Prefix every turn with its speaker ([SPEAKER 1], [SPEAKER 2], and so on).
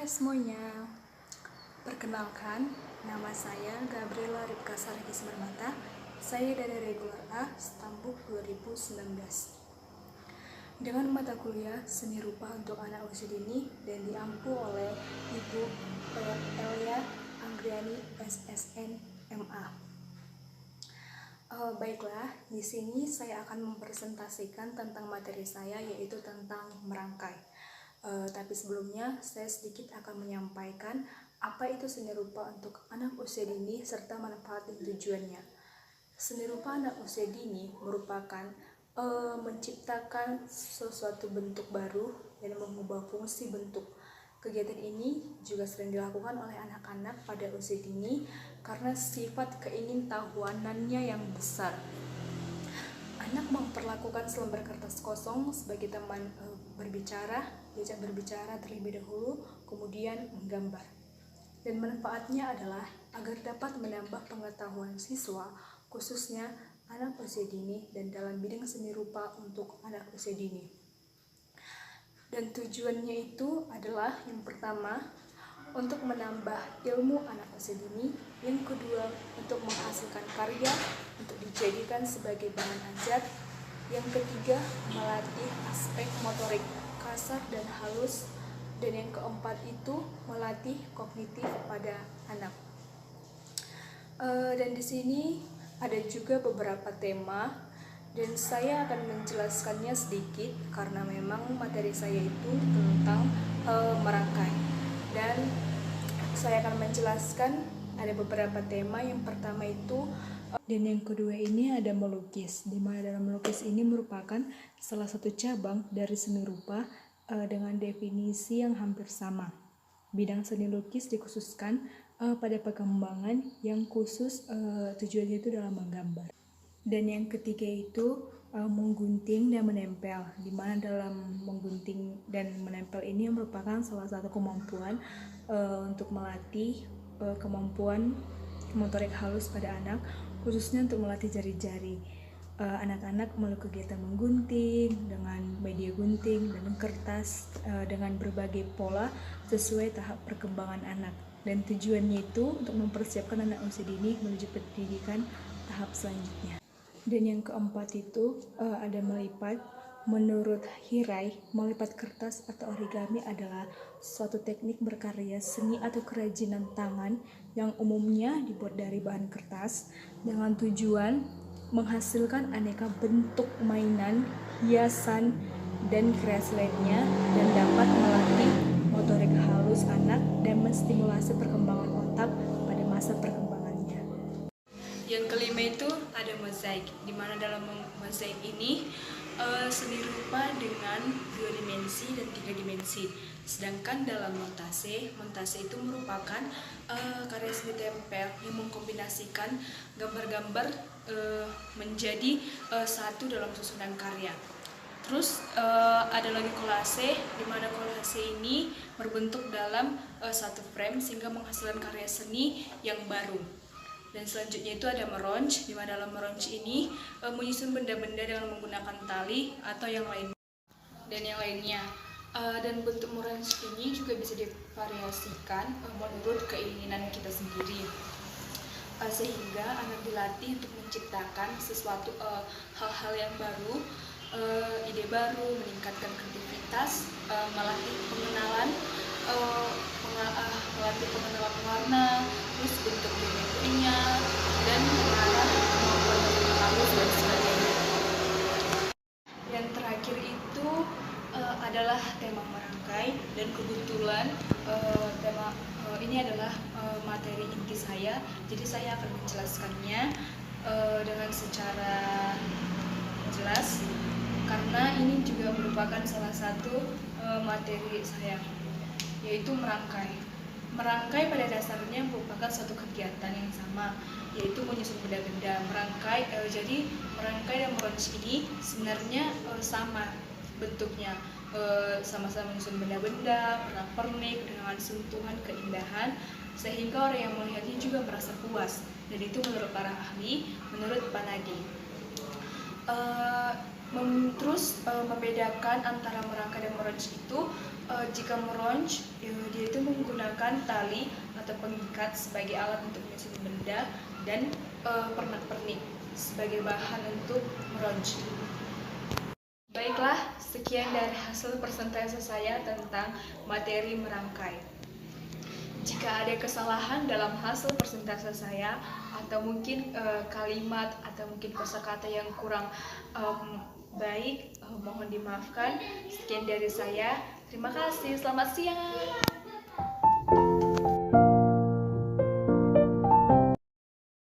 [SPEAKER 1] Hai semuanya, perkenalkan, nama saya Gabriela Ripka Saragis Marmata. Saya dari Regular A, Stambuk 2019. Dengan mata kuliah Seni Rupa untuk Anak Usia Dini dan diampu oleh Ibu Elia Anggriani SSN MA. Baiklah, di sini saya akan mempresentasikan tentang materi saya, yaitu tentang merangkai. Tapi sebelumnya saya sedikit akan menyampaikan apa itu seni rupa untuk anak usia dini serta manfaat dan tujuannya. Seni rupa anak usia dini merupakan menciptakan sesuatu bentuk baru dan mengubah fungsi bentuk. Kegiatan ini juga sering dilakukan oleh anak-anak pada usia dini karena sifat keingintahuanannya yang besar. Anak memperlakukan selembar kertas kosong sebagai teman berbicara, diajak berbicara terlebih dahulu, kemudian menggambar. Dan manfaatnya adalah agar dapat menambah pengetahuan siswa, khususnya anak usia dini dan dalam bidang seni rupa untuk anak usia dini. Dan tujuannya itu adalah yang pertama, untuk menambah ilmu anak usia dini, yang kedua untuk menghasilkan karya untuk dijadikan sebagai bahan ajar, yang ketiga melatih aspek motorik kasar dan halus, dan yang keempat itu melatih kognitif pada anak. Dan di sini ada juga beberapa tema dan saya akan menjelaskannya sedikit karena memang materi saya itu tentang merangkai. Dan saya akan menjelaskan ada beberapa tema. Yang pertama itu dan yang kedua ini ada melukis, di mana dalam melukis ini merupakan salah satu cabang dari seni rupa dengan definisi yang hampir sama. Bidang seni lukis dikhususkan pada pengembangan yang khusus tujuannya itu dalam menggambar. Dan yang ketiga itu menggunting dan menempel, di mana dalam menggunting dan menempel ini merupakan salah satu kemampuan untuk melatih kemampuan motorik halus pada anak, khususnya untuk melatih jari-jari. Anak-anak melalui kegiatan menggunting dengan media gunting dan kertas dengan berbagai pola sesuai tahap perkembangan anak. Dan tujuannya itu untuk mempersiapkan anak usia dini menuju pendidikan tahap selanjutnya. Dan yang keempat itu ada melipat. Menurut Hirai, melipat kertas atau origami adalah suatu teknik berkarya seni atau kerajinan tangan yang umumnya dibuat dari bahan kertas dengan tujuan menghasilkan aneka bentuk mainan, hiasan, dan kreasi lainnya, dan dapat melatih motorik halus anak dan menstimulasi perkembangan otak pada masa perkembangannya. Yang kelima itu ada mozaik, di mana dalam mozaik ini seni rupa dengan 2 dimensi dan 3 dimensi. Sedangkan dalam montase itu merupakan karya seni tempel yang mengkombinasikan gambar-gambar menjadi satu dalam susunan karya. Terus ada lagi kolase, di mana kolase ini berbentuk dalam satu frame sehingga menghasilkan karya seni yang baru. Dan selanjutnya itu ada meronj, di mana dalam meronj ini menyusun benda-benda dengan menggunakan tali atau yang lain dan yang lainnya. Dan bentuk meronj ini juga bisa divariasikan menurut keinginan kita sendiri, sehingga anak dilatih untuk menciptakan sesuatu hal-hal yang baru, ide baru, meningkatkan kreativitas, melatih pengenalan warna, terus bentuk geometrinya, dan mengarah kemampuan halus dan sebagainya. Yang terakhir itu adalah tema merangkai, dan kebetulan tema ini adalah materi inti saya, jadi saya akan menjelaskannya dengan secara jelas karena ini juga merupakan salah satu materi saya, yaitu merangkai. Merangkai pada dasarnya merupakan suatu kegiatan yang sama, yaitu menyusun benda-benda. Jadi merangkai dan meronj ini sebenarnya sama bentuknya, sama-sama menyusun benda-benda, pernak-pernik dengan sentuhan keindahan, sehingga orang yang melihatnya juga merasa puas. Dan itu menurut para ahli, menurut Panadi. Terus membedakan antara merangkai dan meronj itu Jika meronch, dia itu menggunakan tali atau pengikat sebagai alat untuk menyusun benda dan pernak-pernik sebagai bahan untuk meronch. Baiklah, sekian dari hasil persentase saya tentang materi merangkai. Jika ada kesalahan dalam hasil persentase saya, atau mungkin kalimat atau mungkin kosakata yang kurang baik, mohon dimaafkan. Sekian dari saya. Terima kasih. Selamat siang.